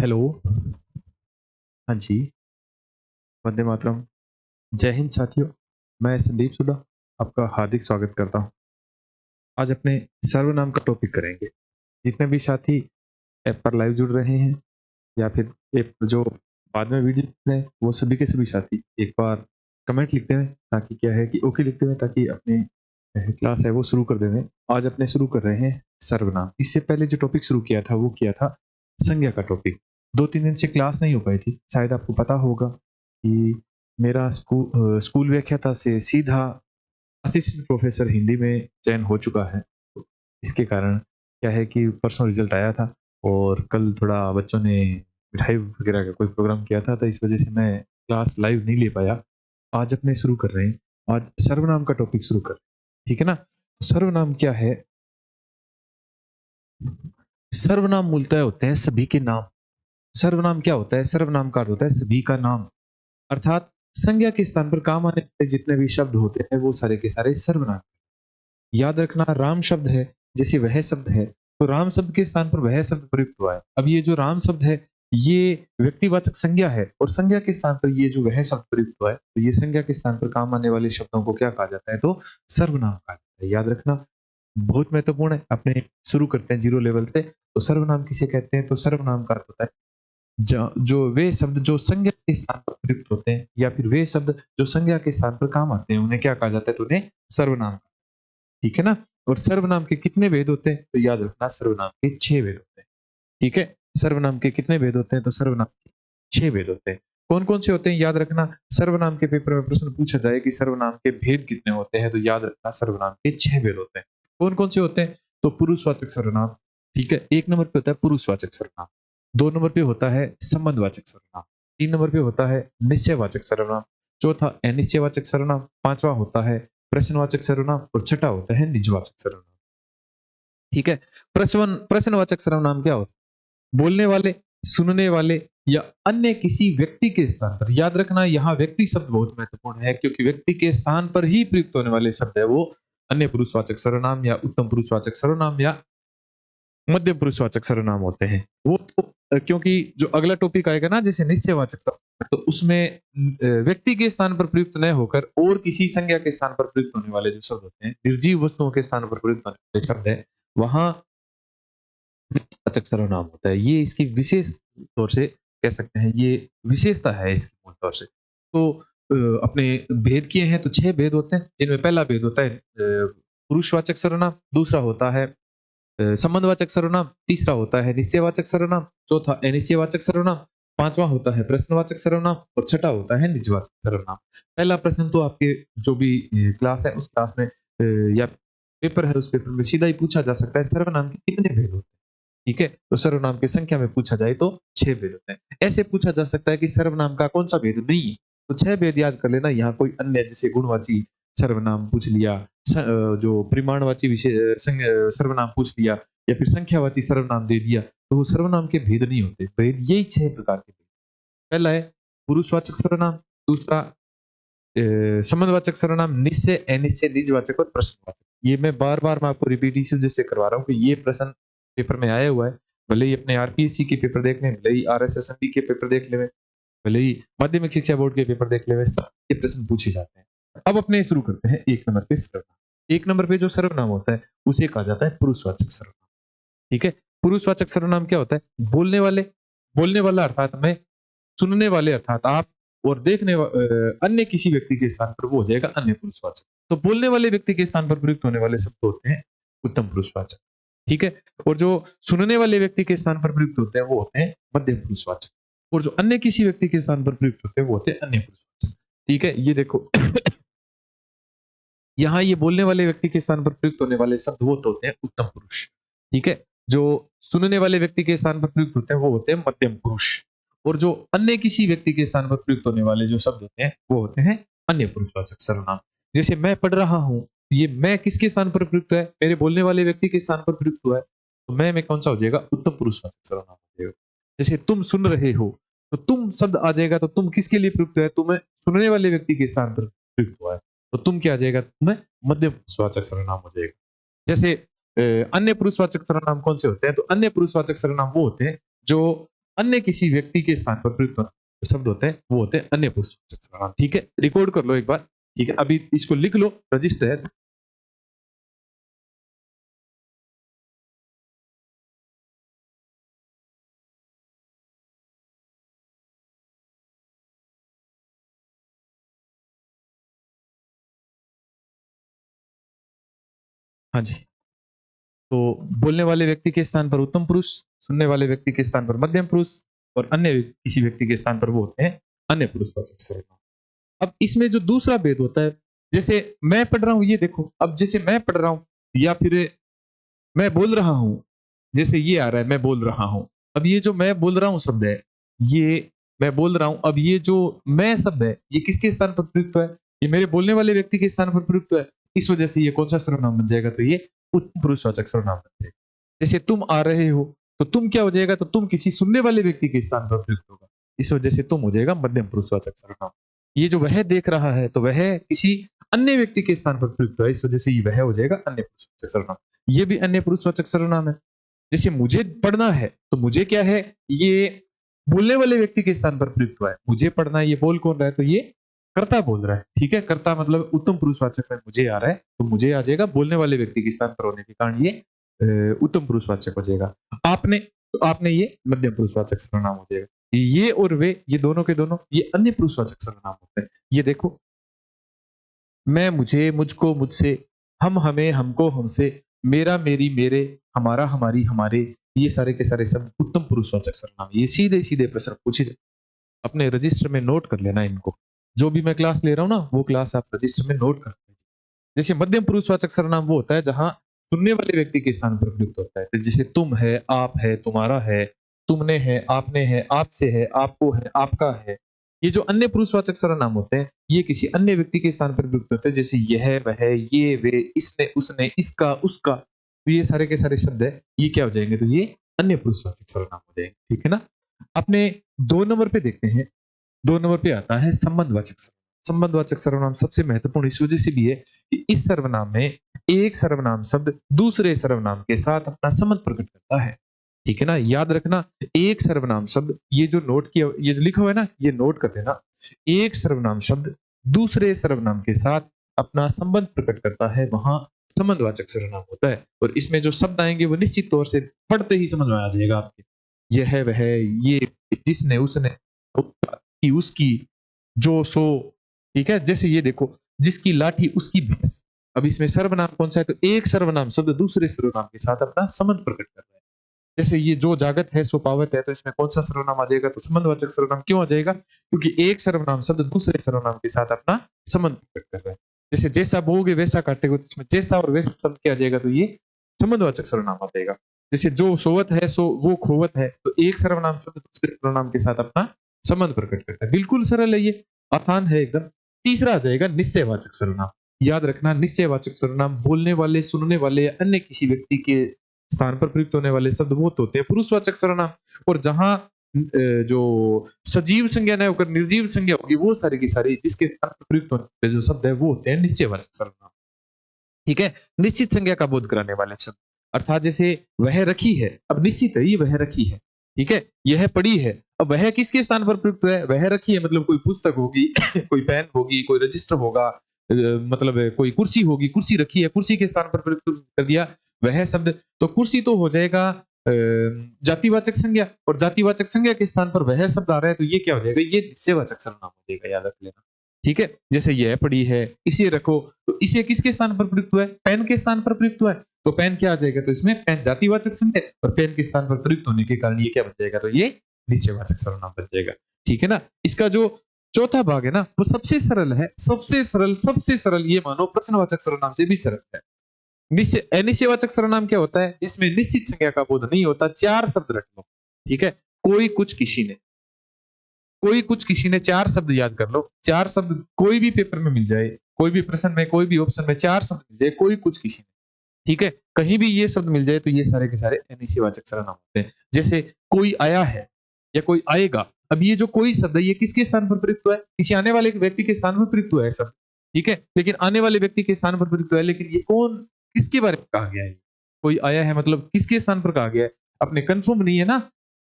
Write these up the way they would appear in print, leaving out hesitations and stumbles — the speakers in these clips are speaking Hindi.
हेलो। हाँ जी, वंदे मातरम। जय हिंद साथियों, मैं संदीप सुडा आपका हार्दिक स्वागत करता हूँ। आज अपने सर्वनाम का टॉपिक करेंगे। जितने भी साथी ऐप पर लाइव जुड़ रहे हैं या फिर ऐप जो बाद में वीडियो देख रहे हैं, वो सभी के सभी साथी एक बार कमेंट लिखते हैं ताकि क्या है कि ओके लिखते हैं ताकि अपनी क्लास है वो शुरू कर दें। आज अपने शुरू कर रहे हैं सर्वनाम। इससे पहले जो टॉपिक शुरू किया था वो किया था संज्ञा का टॉपिक। 2-3 दिन से क्लास नहीं हो पाई थी। शायद आपको पता होगा कि मेरा स्कूल व्याख्याता से सीधा असिस्टेंट प्रोफेसर हिंदी में चयन हो चुका है। तो इसके कारण क्या है कि परसों रिजल्ट आया था और कल थोड़ा बच्चों ने मिठाई वगैरह का कोई प्रोग्राम किया था, तो इस वजह से मैं क्लास लाइव नहीं ले पाया। आज अपने शुरू कर रहे हैं। आज सर्वनाम का टॉपिक शुरू कर रहे हैं, ठीक है ना? तो सर्वनाम क्या है? सर्वनाम मूलतः होते हैं सभी के नाम। सर्वनाम क्या होता है? सर्वनाम का अर्थ होता है सभी का नाम, अर्थात संज्ञा के स्थान पर काम आने वाले जितने भी शब्द होते हैं वो सारे के सारे सर्वनाम। याद रखना, राम शब्द है, जैसे वह शब्द है, तो राम शब्द के स्थान पर वह शब्द प्रयुक्त हुआ है। अब ये जो राम शब्द है, ये व्यक्तिवाचक संज्ञा है और संज्ञा के स्थान पर ये जो वह शब्द प्रयुक्त हुआ है, तो ये संज्ञा के स्थान पर काम आने वाले शब्दों को क्या कहा जाता है? तो सर्वनाम कहा जाता है। याद रखना, बहुत महत्वपूर्ण है। अपने शुरू करते हैं जीरो लेवल से। तो सर्वनाम किसे कहते हैं? तो सर्वनाम का अर्थ होता है जो वे शब्द जो संज्ञा के स्थान पर प्रयुक्त होते हैं या फिर वे शब्द जो संज्ञा के स्थान पर काम आते हैं, उन्हें क्या कहा जाता है? तो उन्हें सर्वनाम, ठीक है ना? और सर्वनाम के कितने भेद होते हैं? तो याद रखना, सर्वनाम के 6 भेद होते हैं, ठीक है? सर्वनाम के कितने भेद होते हैं? तो सर्वनाम के 6 भेद होते हैं। कौन-कौन से होते हैं? याद रखना, सर्वनाम के पेपर में प्रश्न पूछा जाए कि सर्वनाम के भेद कितने होते हैं? तो याद रखना, सर्वनाम के 6 भेद होते हैं। कौन-कौन से होते हैं? तो पुरुषवाचक सर्वनाम, ठीक है? 1 नंबर पे होता है पुरुषवाचक सर्वनाम, 2 नंबर पे होता है संबंधवाचक सर्वनाम, 3 नंबर पे होता है निश्चयवाचक सर्वनाम, चौथा अनिश्चयवाचक सर्वनाम, 5वां होता है प्रश्नवाचक सर्वनाम और छठा होता है निजवाचक सर्वनाम, ठीक है? प्रश्नवाचक सर्वनाम क्या होता है? बोलने वाले, सुनने वाले या अन्य किसी व्यक्ति के स्थान पर। याद रखना, यहाँ व्यक्ति शब्द बहुत महत्वपूर्ण है क्योंकि व्यक्ति के स्थान पर ही प्रयुक्त होने वाले शब्द है वो अन्य पुरुषवाचक सर्वनाम या उत्तम पुरुषवाचक सर्वनाम या मध्यम पुरुषवाचक सर्वनाम होते हैं। वो तो क्योंकि जो अगला टॉपिक आएगा ना, जैसे निश्चयवाचक सर्वनाम, तो उसमें व्यक्ति के स्थान पर प्रयुक्त न होकर और किसी संज्ञा के स्थान पर प्रयुक्त होने वाले जो शब्द होते हैं, निर्जीव वस्तुओं के स्थान पर प्रयुक्त होने वाले शब्द है, वहां वाचक सर्वनाम होता है। ये इसकी विशेष तौर से कह सकते हैं, ये विशेषता है इसकी मूल तौर से। तो अपने भेद किए हैं तो 6 भेद होते हैं, जिनमें पहला भेद होता है पुरुषवाचक सर्वनाम, दूसरा होता है संबंधवाचक सर्वनाम, तीसरा होता है निश्चयवाचक सर्वनाम, चौथा अनिश्चयवाचक सर्वनाम, पांचवा होता है प्रश्नवाचक सर्वनाम और छठा होता है निजवाचक सर्वनाम। पहला प्रश्न तो आपके जो भी क्लास है उस क्लास में या पेपर है उस पेपर में सीधा ही पूछा जा सकता है, सर्वनाम के कितने भेद होते हैं? ठीक है? तो सर्वनाम की संख्या में पूछा जाए तो 6 भेद होते हैं। ऐसे पूछा जा सकता है कि सर्वनाम का कौन-सा भेद नहीं है, तो 6 भेद याद कर लेना। यहाँ कोई अन्य जैसे गुणवाची सर्वनाम पूछ लिया, जो परिमाणवाची सर्वनाम पूछ लिया या फिर संख्यावाची सर्वनाम दे दिया, तो वो सर्वनाम के भेद नहीं होते। भेद यही 6 प्रकार के भेद। पहला है पुरुषवाचक सर्वनाम, दूसरा संबंधवाचक सर्वनाम, निश्चय, अनिश्चय, निजवाचक और प्रश्नवाचक। ये मैं बार-बार मैं आपको रिपीटिशन जैसे करवा रहा हूँ कि ये प्रश्न पेपर में आया हुआ है। भले ही अपने आरपीएससी के पेपर देख लें, भले ही आरएसएसएमपी के पेपर देख लें, भले ही माध्यमिक शिक्षा बोर्ड के पेपर देख लें, सब ये प्रश्न पूछे जाते हैं। अब अपने शुरू करते हैं 1 नंबर पे सर्वनाम। 1 नंबर पे जो सर्वनाम होता है, उसे कहा जाता है पुरुषवाचक सर्वनाम, ठीक है? पुरुषवाचक सर्वनाम क्या होता है? बोलने वाले, बोलने वाला अर्थात मैं, सुनने वाले अर्थात आप और अन्य किसी व्यक्ति के स्थान पर वो हो जाएगा अन्य पुरुषवाचक। तो बोलने वाले व्यक्ति के स्थान पर प्रयुक्त होने वाले शब्द होते हैं उत्तम पुरुषवाचक, ठीक है? और जो सुनने वाले व्यक्ति के स्थान पर प्रयुक्त होते हैं वो होते हैं मध्यम पुरुषवाचक और जो अन्य किसी व्यक्ति के स्थान पर प्रयुक्त होते हैं वो होते हैं अन्य पुरुषवाचक, ठीक है? ये देखो यहाँ ये बोलने वाले व्यक्ति के स्थान पर प्रयुक्त होने वाले शब्द वो तो होते हैं उत्तम पुरुष, ठीक है? जो सुनने वाले व्यक्ति के स्थान पर प्रयुक्त होते हैं वो होते हैं मध्यम पुरुष और जो अन्य किसी व्यक्ति के स्थान पर प्रयुक्त होने वाले जो शब्द होते हैं वो होते हैं अन्य पुरुषवाचक सर्वनाम। जैसे मैं पढ़ रहा हूँ, ये मैं किसके स्थान पर प्रयुक्त है? मेरे बोलने वाले व्यक्ति के स्थान पर प्रयुक्त हुआ है, तो मैं में कौन सा हो जाएगा? उत्तम पुरुषवाचक सर्वनाम हो जाएगा। जैसे तुम सुन रहे हो, तो तुम शब्द आ जाएगा, तो तुम किसके लिए प्रयुक्त है? तुम्हें सुनने वाले व्यक्ति के स्थान पर प्रयुक्त हुआ है, तो तुम क्या आ जाएगा? तुम्हें मध्यम पुरुषवाचक सर्वनाम हो जाएगा। जैसे अन्य पुरुषवाचक सर्वनाम कौन से होते हैं? तो अन्य पुरुषवाचक सर्वनाम वो होते हैं जो अन्य किसी व्यक्ति के स्थान पर प्रयुक्त जो शब्द होते हैं वो होते हैं अन्य पुरुषवाचक सर्वनाम। ठीक है, रिकॉर्ड कर लो एक बार। ठीक है, अभी इसको लिख लो, रजिस्टर है। हाँ जी। तो बोलने वाले व्यक्ति के स्थान पर उत्तम पुरुष, सुनने वाले व्यक्ति के स्थान पर मध्यम पुरुष और अन्य किसी व्यक्ति के स्थान पर वो होते हैं अन्य पुरुषवाचक सर्वनाम। अब इसमें जो दूसरा भेद होता है, जैसे मैं पढ़ रहा हूं, ये देखो, अब जैसे मैं पढ़ रहा हूं या फिर मैं बोल रहा हूं, जैसे ये आ रहा है मैं बोल रहा हूं। अब ये जो मैं बोल रहा हूं शब्द है, ये मैं बोल रहा हूं, अब ये जो मैं शब्द है ये किसके स्थान पर प्रयुक्त है? ये मेरे बोलने वाले व्यक्ति के स्थान पर प्रयुक्त है। इस वजह से ये कौन सा सर्वनाम बन जाएगा? तो ये उत्तम पुरुषवाचक सर्वनाम बन जाएगा। जैसे तुम आ रहे हो, तो तुम क्या हो जाएगा? तो तुम किसी सुनने वाले व्यक्ति के स्थान पर प्रयुक्त होगा। इस वजह से तुम हो जाएगा मध्यम पुरुषवाचक सर्वनाम। ये जो वह देख रहा है, तो वह किसी अन्य व्यक्ति के स्थान पर प्रयुक्त है, इस वजह से ये वह हो जाएगा अन्य पुरुषवाचक सर्वनाम। ये भी अन्य पुरुषवाचक सर्वनाम है। जैसे मुझे पढ़ना है, तो मुझे क्या है? ये बोलने वाले व्यक्ति के स्थान पर प्रयुक्त हुआ है। मुझे पढ़ना है, ये बोल कौन रहा है? तो ये कर्ता बोल रहा है। ठीक है, कर्ता मतलब उत्तम पुरुषवाचक में मुझे आ रहा है, तो मुझे आ जाएगा बोलने वाले व्यक्ति के स्थान पर होने के कारण ये उत्तम पुरुषवाचक हो जाएगा। आपने, तो आपने ये मध्यम पुरुषवाचक सर्वनाम हो जाएगा। ये और वे, ये दोनों के दोनों ये अन्य पुरुषवाचक सर्वनाम होते हैं। ये देखो, मैं, मुझे, मुझको, मुझसे, हम, हमें, हमको, हमसे, मेरा, मेरी, मेरे, हमारा, हमारी, हमारे, ये सारे के सारे शब्द उत्तम पुरुषवाचक सर्वनाम। ये सीधे सीधे प्रश्न पूछे जाते हैं। अपने रजिस्टर में नोट कर लेना इनको। जो भी मैं क्लास ले रहा हूँ ना, वो क्लास आप रजिस्टर में नोट कर लीजिए। जैसे मध्यम पुरुषवाचक सर्वनाम वो होता है जहां सुनने वाले व्यक्ति के स्थान पर प्रयुक्त होता है। तो जैसे तुम है, आप है, तुम्हारा है, तुमने है, आपने है, आपसे है, आपको है, आपका है। ये जो अन्य पुरुषवाचक सर्वनाम होते हैं, ये किसी अन्य व्यक्ति के स्थान पर प्रयुक्त होते हैं। जैसे यह, वह, ये, वे, इसने, उसने, इसका, उसका। तो ये सारे के सारे शब्द है, ये क्या हो जाएंगे? तो ये अन्य पुरुषवाचक सर्वनाम हो जाएंगे। ठीक है ना? अपने 2 नंबर पे देखते हैं। 2 नंबर पे आता है संबंधवाचक सर्वनाम। संबंधवाचक सर्वनाम सबसे महत्वपूर्ण इस वजह से भी है कि इस सर्वनाम में एक सर्वनाम शब्द दूसरे सर्वनाम के साथ अपना संबंध प्रकट करता है। ठीक है ना? याद रखना, एक सर्वनाम शब्द, ये जो नोट किया, ये जो लिखा हुआ है ना, ये नोट कर देना। एक सर्वनाम शब्द दूसरे सर्वनाम के साथ अपना संबंध प्रकट करता है, वहां संबंधवाचक सर्वनाम होता है। और इसमें जो शब्द आएंगे वो निश्चित तौर से पढ़ते ही समझ में आ जाएगा आपके। यह, वह, ये, जिसने, उसने, की, उसकी, जो, सो। ठीक है, जैसे ये देखो, जिसकी लाठी उसकी भैंस। अब इसमें सर्वनाम कौन सा है? तो एक सर्वनाम शब्द दूसरे सर्वनाम के साथ अपना संबंध प्रकट कर रहा है। जैसे ये जो जागत है सो पावत है, तो इसमें कौन सा सर्वनाम आ जाएगा? तो संबंधवाचक सर्वनाम। क्यों आ जाएगा? क्योंकि एक सर्वनाम शब्द दूसरे सर्वनाम के साथ अपना संबंध प्रकट कर रहा है। जैसे जैसा बोओगे वैसा काटेगा, तो इसमें जैसा और वैसा शब्द क्या आ जाएगा? तो ये संबंधवाचक सर्वनाम आ जाएगा। जैसे जो सोवत है सो वो खोवत है, तो एक सर्वनाम शब्द दूसरे सर्वनाम के साथ अपना संबंध प्रकट करता है। बिल्कुल सरल है ये, आसान है एकदम। तीसरा आ जाएगा निश्चयवाचक सर्वनाम। याद रखना, निश्चयवाचक सर्वनाम बोलने वाले, सुनने वाले, अन्य किसी व्यक्ति के स्थान पर प्रयुक्त होने वाले शब्द वो होते हैं पुरुषवाचक सर्वनाम। और जहां जो सजीव संज्ञा न होकर निर्जीव संज्ञा होगी, वो सारी की सारी जिसके स्थान पर प्रयुक्त होने वाले जो शब्द है वो होते हैं निश्चयवाचक सर्वनाम। ठीक है, निश्चित संज्ञा का बोध कराने वाले शब्द। अर्थात जैसे वह रखी है, अब निश्चित है ये वह रखी है। ठीक है, यह पड़ी है, अब वह किसके स्थान पर प्रयुक्त है? वह रखी है मतलब कोई पुस्तक होगी, कोई पेन होगी, कोई रजिस्टर होगा, मतलब कोई कुर्सी होगी, कुर्सी रखी है, कुर्सी के स्थान पर प्रयुक्त कर दिया वह शब्द। तो कुर्सी तो हो जाएगा जातिवाचक संज्ञा, और जातिवाचक संज्ञा के स्थान पर वह शब्द आ रहा है, तो ये क्या हो जाएगा? ये निश्चयवाचक सर्वनाम हो जाएगा, याद रख लेना। ठीक है, जैसे यह पड़ी है, इसे रखो, तो इसे किसके स्थान पर प्रयुक्त हुआ है? पेन के स्थान पर प्रयुक्त हुआ है, तो पेन क्या आ जाएगा? तो इसमें पेन जातिवाचक संज्ञा, और पेन के स्थान पर प्रयुक्त होने के कारण ये क्या बन जाएगा? तो ये निश्चयवाचक सर्वनाम बन जाएगा। ठीक है ना? इसका जो चौथा भाग है ना, वो सबसे सरल है, सबसे सरल, सबसे सरल। ये मानो प्रश्नवाचक सर्वनाम से भी सरल है। निश्चय अनिश्चयवाचक सर्वनाम क्या होता है? जिसमें निश्चित संज्ञा का बोध नहीं होता। 4 शब्द रख लो। ठीक है, कोई, कुछ, किसी ने, कोई, कुछ, किसी ने, 4 शब्द याद कर लो। 4 शब्द कोई भी पेपर में मिल जाए, कोई भी प्रश्न में, कोई भी ऑप्शन में 4 शब्द मिल जाए, कोई, कुछ, किसी ने। ठीक है, कहीं भी ये शब्द मिल जाए तो ये सारे के सारे अनिश्चयवाचक सर्वनाम होते हैं। जैसे कोई आया है या कोई आएगा। अब ये जो कोई शब्द है, ये किसके स्थान पर प्रयुक्त हुआ है? किसी आने वाले व्यक्ति के स्थान पर प्रयुक्त हुआ है शब्द। ठीक है, लेकिन आने वाले व्यक्ति के स्थान पर प्रयुक्त हुआ है, लेकिन ये कौन, किसके बारे में कहा गया है? कोई आया है मतलब किसके स्थान पर कहा गया है? अपने कंफर्म नहीं है ना,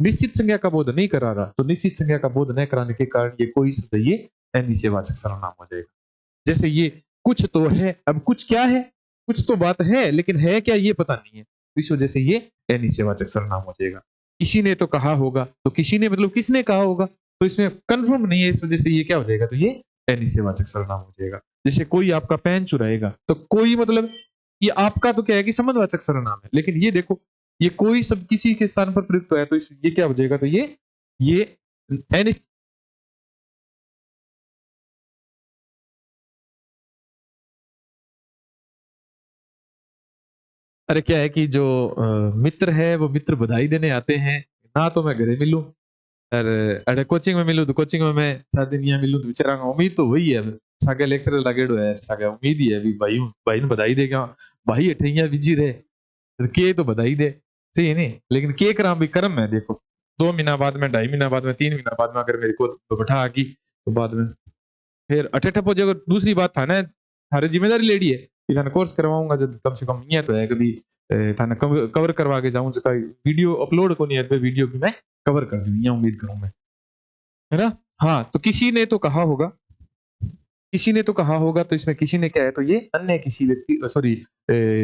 निश्चित संज्ञा का बोध नहीं करा रहा, तो निश्चित संज्ञा का बोध न कराने के कारण ये कोई शब्द ये अनिश्चयवाचक सर्वनाम हो जाएगा। जैसे ये कुछ तो है, अब कुछ क्या है, कुछ तो बात है लेकिन है क्या ये पता नहीं है, तो इस वजह से ये अनिश्चयवाचक सर्वनाम हो जाएगा। किसी ने तो कहा होगा, तो किसी ने मतलब किसने कहा होगा, तो इसमें कंफर्म नहीं है, इस वजह से ये क्या हो जाएगा, तो ये अनिश्चयवाचक सर्वनाम हो जाएगा। जैसे कोई आपका पेन चुराएगा, तो कोई मतलब ये आपका तो क्या है कि संबंधवाचक सर्वनाम है, लेकिन ये देखो ये कोई सब किसी के स्थान पर प्रयुक्त है, तो ये क्या हो जाएगा, तो ये अरे क्या है कि जो मित्र है वो मित्र बधाई देने आते हैं, ना तो मैं घरे मिलूं, अरे कोचिंग में मिलूं तो कोचिंग में मैं 4 दिन यहाँ मिलूं, तो बेचारा उम्मीद तो वही है, सागे लेक्चर लागेड़ो है, सागे उम्मीद ही है भी भाई ने बधाई देगा, भाई अठैया बिजी रहे, तो के तो बधाई दे, सही है नहीं, लेकिन के करा भी कर्म है, देखो 2 महीना बाद में, 2.5 महीना बाद में, 3 महीना बाद में अगर मेरे को तो बैठा आ गई, तो बाद में फिर अठे ठप हो जाएगा। दूसरी बात था ना, थारे जिम्मेदारी लेडी है कि थाने कोर्स करवाऊंगा, जब कम से कम ये तो है कभी थाने कवर करवा के जाऊं, जका वीडियो अपलोड को नहीं है, वीडियो की मैं कवर कर दूं, ये उम्मीद करूं मैं, है ना। हाँ, तो किसी ने तो कहा होगा, किसी ने तो कहा होगा, तो इसमें किसी ने क्या है, तो ये अन्य किसी व्यक्ति, सॉरी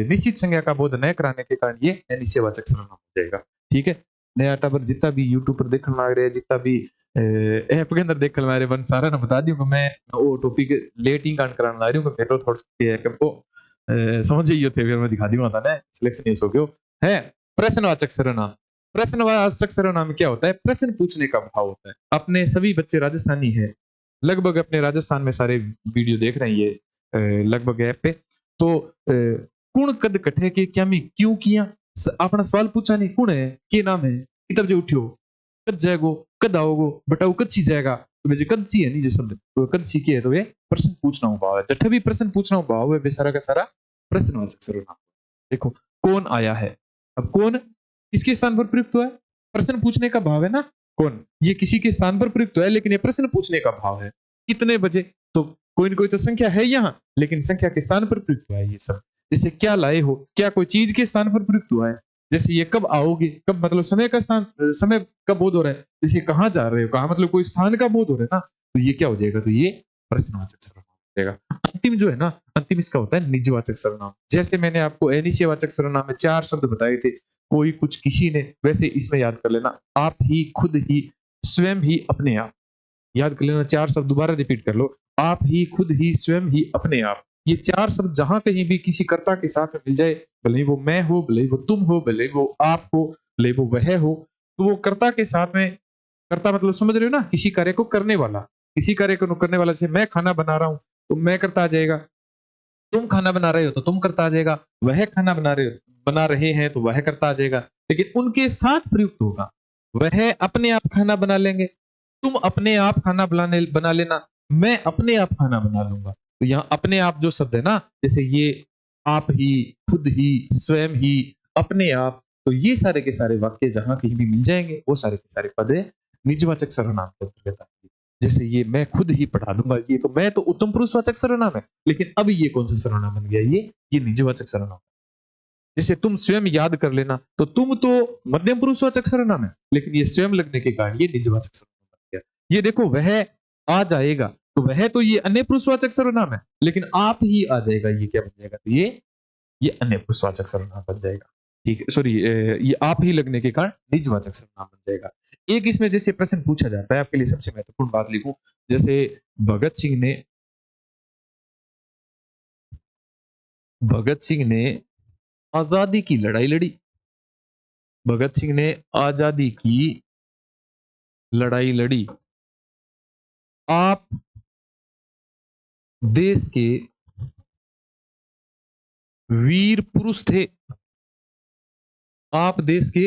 निश्चित संज्ञा का बोध न कराने के कारण ये अनिश्चयवाचक सर्वनाम हो जाएगा। ठीक है, नया टाबर जितना भी यूट्यूब पर देखने लग रहे हैं, जितना भी ऐप के अंदर देखने लग रहे हैं, सारा ना बता दियो कि मैं वो टॉपिक लेट ही कांड कराने ला रही हूँ, मेरे थोड़ा सा है कि वो समझ ही थे, फिर मैं दिखा दूंगा था ना, सिलेक्शन हो गयो है। प्रश्नवाचक सर्वनाम, प्रश्नवाचक सर्वनाम क्या होता है, प्रश्न पूछने का भाव होता है। अपने सभी बच्चे राजस्थानी है, लगभग अपने राजस्थान में सारे वीडियो देख रहे हैं ये लगभग ऐप पे, तो कुण कद कठे के क्या मी क्यों किया, अपना सवाल पूछा नहीं, कुण है, के नाम है, कितब जो उठ्यो, कद जाएगो, कद आओगो, बताओ कद सी जाएगा, तो जो कद सी है नहीं जो शब्द, तो कद सी के है, तो ये प्रश्न पूछना भाव है, जठा भी प्रश्न पूछना भाव है, बेसारा का सारा प्रश्नवाचक सर्वनाम। देखो कौन आया है, अब कौन किसके स्थान पर प्रयुक्त हुआ है, प्रश्न पूछने का भाव है ना, कौन ये किसी के स्थान पर प्रयुक्त हुआ है, लेकिन ये प्रश्न पूछने का भाव है। कितने बजे, तो कोई न कोई तो संख्या है यहाँ, लेकिन संख्या के स्थान पर प्रयुक्त हुआ है ये सब। जैसे क्या लाए हो, क्या कोई चीज के स्थान पर प्रयुक्त हुआ है। जैसे ये कब आओगे, कब मतलब समय का स्थान, समय का बोध हो रहा है। जैसे कहाँ जा रहे हो, कहाँ मतलब कोई स्थान का बोध हो रहा है ना, तो ये क्या हो जाएगा, तो ये प्रश्नवाचक सर्वनाम हो जाएगा। अंतिम जो है ना, अंतिम इसका होता है निजवाचक सर्वनाम। जैसे मैंने आपको अनिश्चयवाचक सर्वनाम में 4 शब्द बताए थे, कोई, कुछ, किसी ने, वैसे इसमें याद कर लेना, आप ही, खुद ही, स्वयं ही, अपने आप, याद कर लेना। 4 शब्द दोबारा रिपीट कर लो, आप ही, खुद ही, स्वयं ही, अपने आप। ये 4 शब्द जहां कहीं भी किसी कर्ता के साथ में मिल जाए, भले ही वो मैं हो, भले ही वो तुम हो, भले ही वो आप हो, भले ही वो वह हो, तो वो कर्ता के साथ में, कर्ता मतलब समझ रहे हो ना, किसी कार्य को करने वाला, किसी कार्य को करने वाला। जैसे मैं खाना बना रहा हूं, तो मैं करता आ जाएगा, तुम खाना बना रहे हो तो तुम करता आ जाएगा, वह खाना बना रहे हैं तो वह करता आ जाएगा। लेकिन उनके साथ प्रयुक्त होगा, वह अपने आप खाना बना लेंगे, तुम अपने आप खाना बना लेना, मैं अपने आप खाना बना लूंगा। तो यहाँ अपने आप जो शब्द है ना, जैसे ये आप ही, खुद ही, स्वयं ही, अपने आप, तो ये सारे के सारे वाक्य जहां कहीं भी मिल जाएंगे, वो सारे के सारे पद निजवाचक सर्वनाम के अंतर्गत आएंगे। जैसे ये मैं खुद ही पढ़ा दूंगा, ये तो मैं तो उत्तम पुरुषवाचक सर्वनाम है, लेकिन अब ये कौन सा सर्वनाम बन गया, ये निजवाचक सर्वनाम। जैसे तुम स्वयं याद कर लेना, तो तुम तो मध्यम पुरुषवाचक सर्वनाम है, लेकिन ये स्वयं लगने के कारण ये निजवाचक सर्वनाम बन गया। ये देखो वह आ जाएगा, तो वह तो ये अन्य पुरुषवाचक सर्वनाम है, लेकिन आप ही आ जाएगा, ये क्या बन जाएगा, तो ये अन्य पुरुषवाचक सर्वनाम बन जाएगा। ठीक है, सॉरी, ये आप ही लगने के कारण निजवाचक सर्वनाम बन जाएगा। एक इसमें जैसे प्रश्न पूछा जाता है, आपके लिए सबसे महत्वपूर्ण बात लिखूं, जैसे भगत सिंह ने आजादी की लड़ाई लड़ी, भगत सिंह ने आजादी की लड़ाई लड़ी, आप देश के वीर पुरुष थे, आप देश के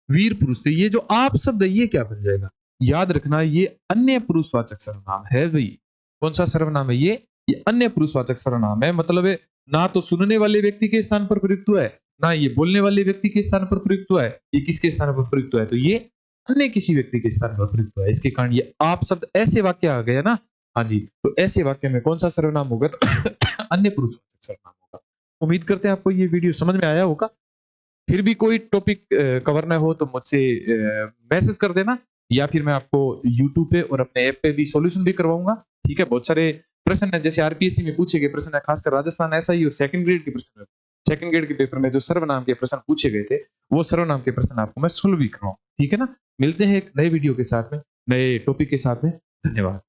वीर पुरुष थे। ये जो आप शब्द है, ये क्या बन जाएगा, याद रखना, ये अन्य पुरुषवाचक सर्वनाम है भाई। कौन सा सर्वनाम है ये अन्य पुरुषवाचक सर्वनाम है। मतलब है, ना तो सुनने वाले व्यक्ति के स्थान पर प्रयुक्त हुआ है, ना ये बोलने वाले व्यक्ति के स्थान पर प्रयुक्त हुआ है, ये किसके स्थान पर प्रयुक्त हुआ है, तो ये अन्य किसी व्यक्ति के स्थान पर प्रयुक्त हुआ है। इसके कारण ये आप शब्द ऐसे वाक्य आ गया ना, हाँ जी, तो ऐसे वाक्य में कौन सा सर्वनाम होगा, तो अन्य पुरुषवाचक सर्वनाम होगा। उम्मीद करते हैं आपको ये वीडियो समझ में आया होगा। फिर भी कोई टॉपिक कवर ना हो तो मुझसे मैसेज कर देना, या फिर मैं आपको यूट्यूब पे और अपने ऐप पे भी सॉल्यूशन भी करवाऊंगा। ठीक है, बहुत सारे प्रश्न है जैसे आरपीएससी में पूछे गए प्रश्न है, खासकर राजस्थान ऐसा ही और सेकंड ग्रेड के प्रश्न, सेकंड ग्रेड के पेपर में जो सर्वनाम के प्रश्न पूछे गए थे वो सर्वनाम के प्रश्न आपको मैं सोल्व भी करवाऊंगा। ठीक है ना, मिलते हैं एक नए वीडियो के साथ में, नए टॉपिक के साथ में। धन्यवाद।